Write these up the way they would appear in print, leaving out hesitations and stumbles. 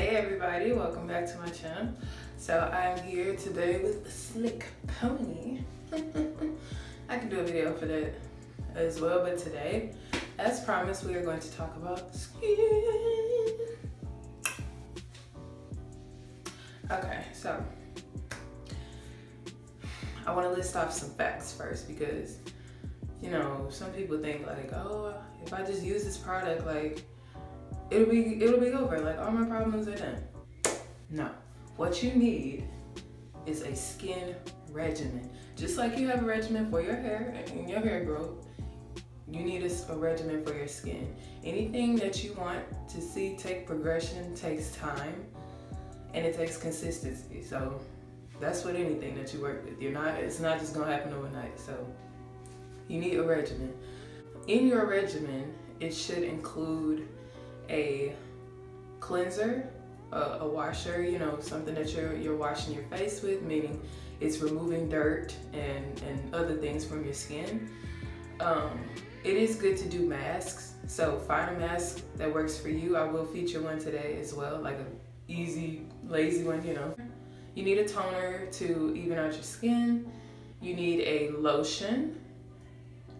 Hey everybody, welcome back to my channel. So I'm here today with a slick pony. I can do a video for that as well, but today, as promised, we are going to talk about skin. Okay, so I want to list off some facts first because, you know, some people think like, oh, if I just use this product, like, it'll be over, like all my problems are done. No, what you need is a skin regimen. Just like you have a regimen for your hair and your hair growth, you need a regimen for your skin. Anything that you want to see take progression takes time and it takes consistency. So that's what anything that you work with. It's not just gonna happen overnight. So you need a regimen. In your regimen, it should include a cleanser, a washer, you know, something that you're washing your face with, meaning it's removing dirt and other things from your skin. It is good to do masks, so find a mask that works for you. I will feature one today as well, like an easy, lazy one, you know. You need a toner to even out your skin. You need a lotion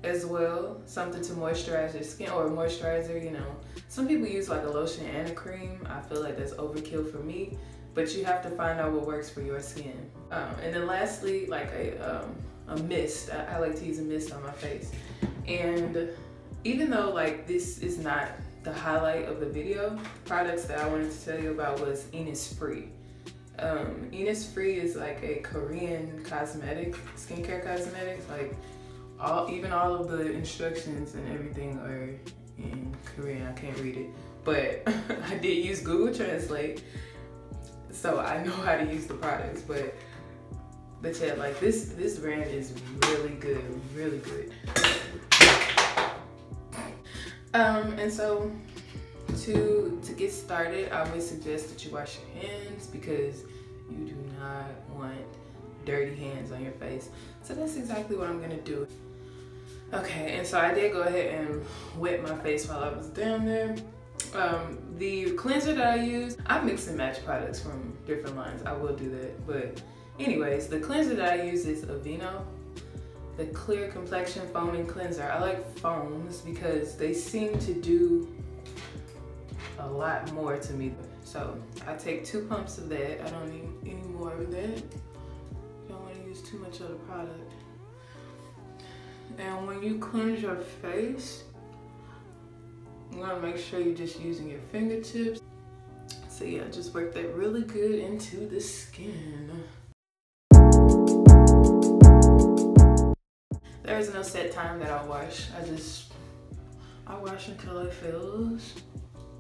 as well, something to moisturize your skin, or a moisturizer, you know. Some people use like a lotion and a cream. I feel like that's overkill for me, but you have to find out what works for your skin. And then lastly, like a mist. I like to use a mist on my face. And even though like this is not the highlight of the video, products that I wanted to tell you about was Innisfree. Innisfree is like a Korean cosmetic, skincare cosmetics. Like even all of the instructions and everything are in Korean. I can't read it, but I did use Google Translate, so I know how to use the products. But yeah, like this brand is really good, really good. And so to get started, I would suggest that you wash your hands because you do not want dirty hands on your face. So that's exactly what I'm gonna do. Okay, and so I did go ahead and wet my face while I was down there. The cleanser that I use, I mix and match products from different lines. I will do that, but anyways, the cleanser that I use is Aveeno, the Clear Complexion Foaming Cleanser. I like foams because they seem to do a lot more to me. So I take 2 pumps of that. I don't need any more of that. Don't want to use too much of the product. And when you cleanse your face, you want to make sure you're just using your fingertips. So yeah, just work that really good into the skin. There is no set time that I wash. I wash until it feels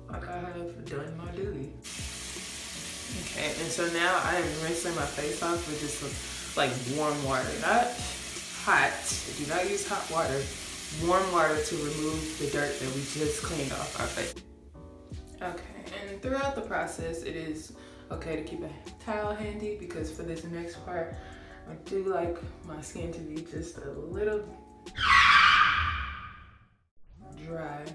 like I have done my duty. Okay, and so now I am rinsing my face off with just like warm water, not hot. Do not use hot water. Warm water to remove the dirt that we just cleaned off our face. Okay, and throughout the process, it is okay to keep a towel handy because for this next part, I do like my skin to be just a little dry.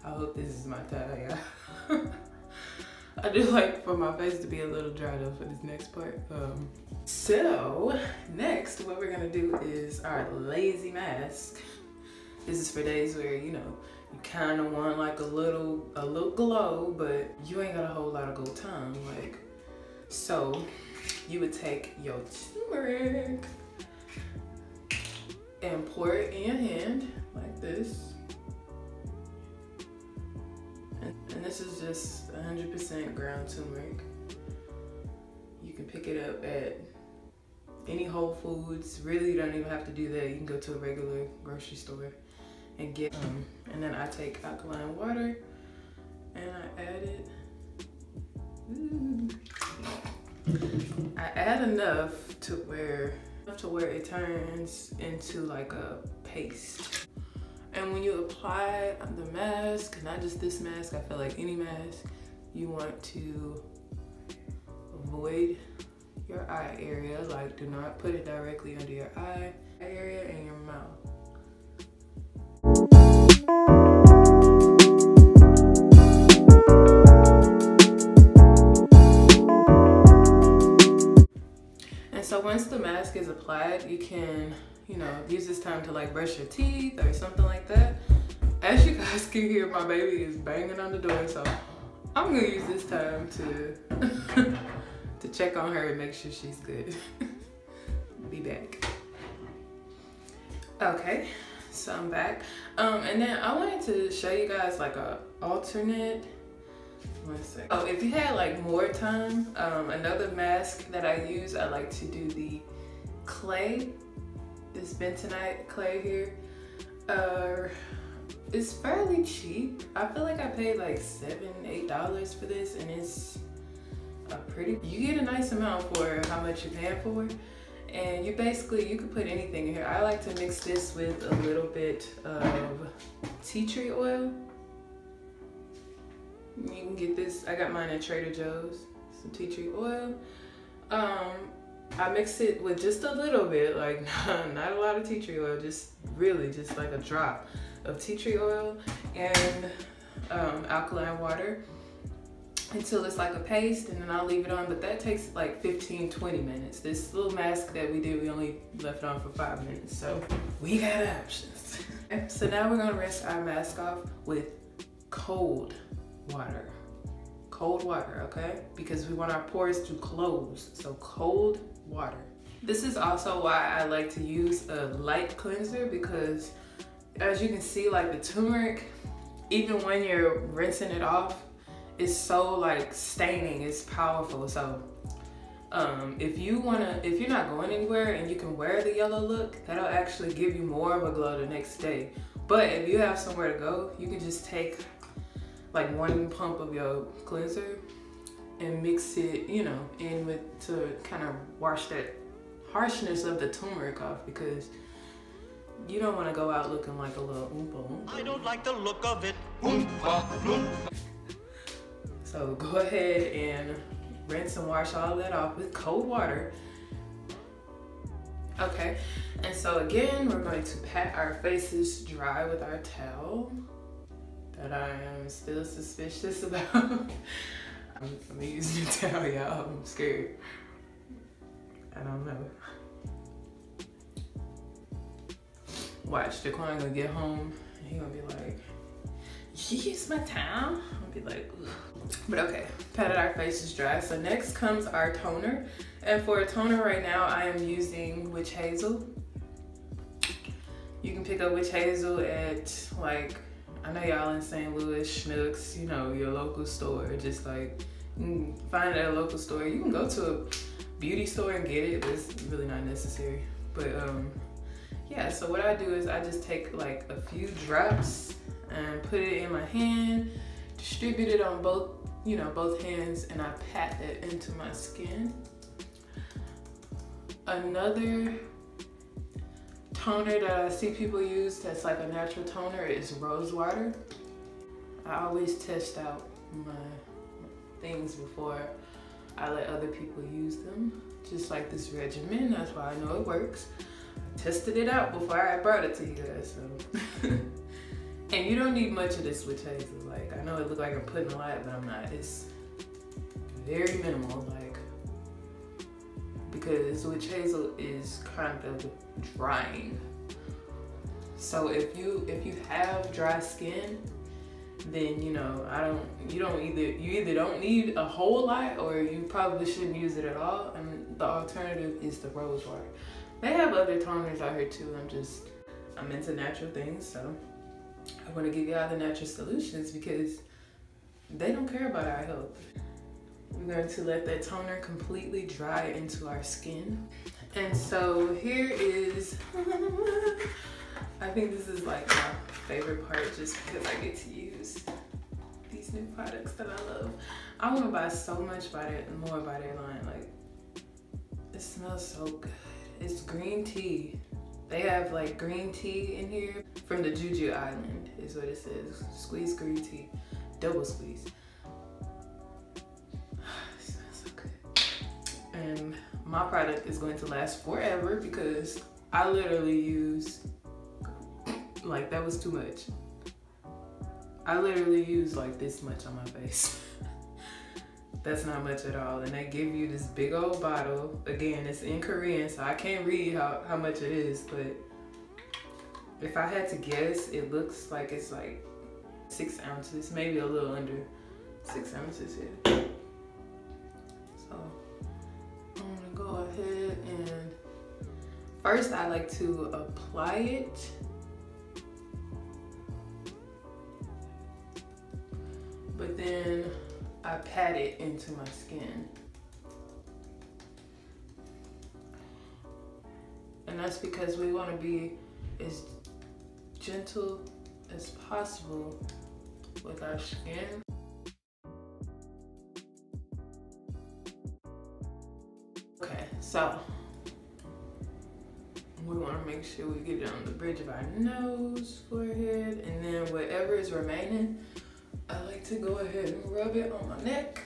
I hope this is my towel, y'all. I do like for my face to be a little dried up for this next part. So next, what we're gonna do is our lazy mask. This is for days where, you know, you kind of want like a little glow, but you ain't got a whole lot of go time. Like, so you would take your turmeric and pour it in your hand like this. And this is just 100% ground turmeric. You can pick it up at any Whole Foods. Really, you don't even have to do that. You can go to a regular grocery store and get and then I take alkaline water and I add it. I add enough to where it turns into like a paste. And when you apply the mask, not just this mask, I feel like any mask, you want to avoid your eye area. Like, do not put it directly under your eye area and your mouth. trying to like brush your teeth or something like that. As you guys can hear, my baby is banging on the door, so I'm gonna use this time to to check on her and make sure she's good. Be back. Okay, so I'm back. And then I wanted to show you guys like a alternate. One second. Oh, if you had like more time, another mask that I use, I like to do the clay. This bentonite clay here. It's fairly cheap. I feel like I paid like $7-8 for this, and it's you get a nice amount for how much you're paying for. And you could put anything in here. I like to mix this with a little bit of tea tree oil. You can get this, I got mine at Trader Joe's, some tea tree oil. I mix it with just a little bit, like not a lot of tea tree oil, just like a drop of tea tree oil and alkaline water until it's like a paste, and then I'll leave it on, but that takes like 15-20 minutes. This little mask that we did, we only left it on for 5 minutes, so we got options. So now we're gonna rinse our mask off with cold water. Cold water, okay? Because we want our pores to close, so cold water. This is also why I like to use a light cleanser, because as you can see, like the turmeric, even when you're rinsing it off, it's so like staining, it's powerful. So if you're not going anywhere and you can wear the yellow look, that'll actually give you more of a glow the next day. But if you have somewhere to go, you can just take like 1 pump of your cleanser and mix it, you know, in with, to kind of wash that harshness of the turmeric off, because you don't want to go out looking like a little oompa loompa. I don't like the look of it. Oompa loompa. So go ahead and rinse and wash all that off with cold water. Okay, and so again, we're going to pat our faces dry with our towel that I am still suspicious about. I'm using a towel, y'all. I'm scared. I don't know. Watch, Daquan gonna get home and he gonna be like, "You use my towel?" I'll be like, ugh. But okay, patted our faces dry. So next comes our toner. And for a toner right now, I am using witch hazel. You can pick up witch hazel at, like, I know y'all in St. Louis, Schnucks, you know, your local store. Just like, you can find it at a local store. You can go to a beauty store and get it, but it's really not necessary. But yeah, so what I do is I just take like a few drops and put it in my hand, distribute it on both, you know, both hands, and I pat it into my skin. Another toner that I see people use that's like a natural toner is rose water. I always test out my things before I let other people use them. Just like this Regimen, that's why I know it works. I tested it out before I brought it to you guys, so. And you don't need much of this witch hazel. Like, I know it looks like I'm putting a lot, but I'm not. It's very minimal, like, because witch hazel is kind of drying. So if you have dry skin, then you know you either don't need a whole lot, or you probably shouldn't use it at all. And the alternative is the rose water. They have other toners out here too. I'm into natural things, so I want to give y'all the natural solutions because they don't care about our health. We're going to let that toner completely dry into our skin. And so here is, I think this is like my favorite part just because I get to use these new products that I love. I want to buy so much more by their line. Like, it smells so good. It's green tea. They have like green tea in here from the Juju Island is what it says. Squeeze green tea, double squeeze. It smells so good. And my product is going to last forever because I literally use, like, that was too much. I literally use like this much on my face. That's not much at all. And they give you this big old bottle. Again, it's in Korean, so I can't read how much it is, but If I had to guess, it looks like it's like 6 ounces, maybe a little under 6 ounces here. So I'm gonna go ahead and first I like to apply it. But then I pat it into my skin. And that's because we want to be as gentle as possible with our skin. Okay, so we want to make sure we get it on the bridge of our nose, forehead, and then whatever is remaining, I like to go ahead and rub it on my neck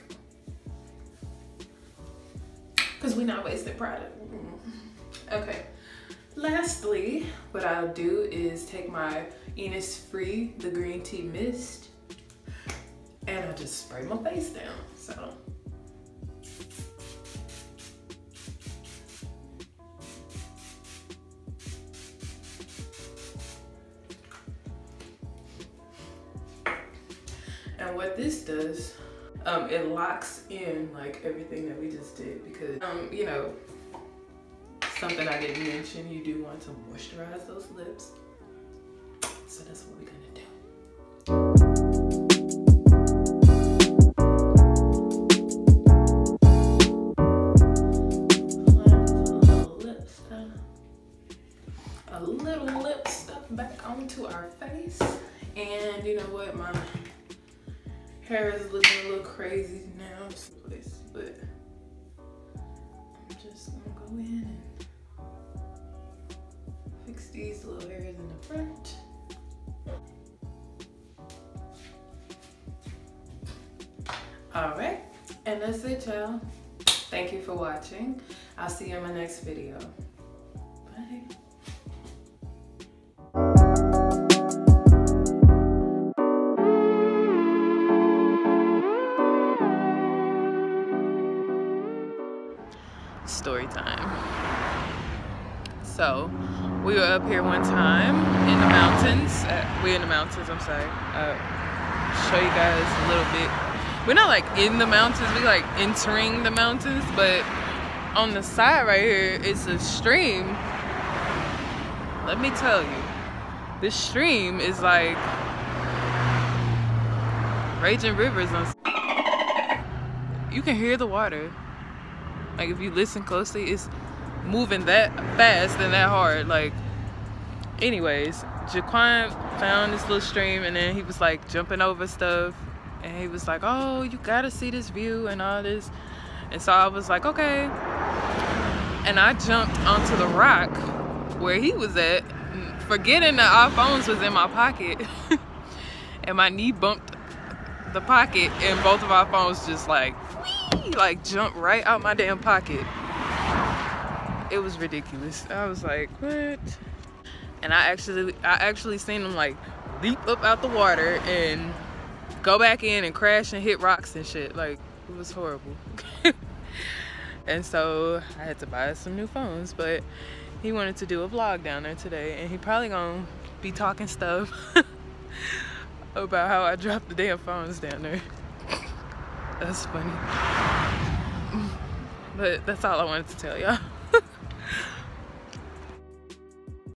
because we're not wasting product. Okay. Lastly, what I'll do is take my Innisfree, the green tea mist, and I'll just spray my face down. So. And what this does, it locks in like everything that we just did because, you know, something I didn't mention, you do want to moisturize those lips. So that's what we're gonna do. A little lip stuff back onto our face. And you know what, my hair is looking a little crazy now, but I'm just gonna go in and fix these little hairs in the front. All right, and that's it, y'all. Thank you for watching. I'll see you in my next video. Bye. Story time. So we were up here one time in the mountains. We're in the mountains, I'm sorry. Show you guys a little bit. We're not like in the mountains, we like entering the mountains, but on the side right here, it's a stream. Let me tell you, this stream is like raging rivers. You can hear the water. Like if you listen closely, it's moving that fast and that hard. Like, anyways, Jaquan found this little stream and then he was like jumping over stuff and he was like, oh, you gotta see this view and all this. And so I was like, okay. And I jumped onto the rock where he was at, forgetting that our phones was in my pocket. And my knee bumped the pocket and both of our phones just like jumped right out my damn pocket. It was ridiculous. I was like, what? And I actually seen him like leap up out the water and go back in and crash and hit rocks and shit. Like, it was horrible. And so I had to buy some new phones, but he wanted to do a vlog down there today and he probably gonna be talking stuff about how I dropped the damn phones down there. That's funny. But that's all I wanted to tell y'all.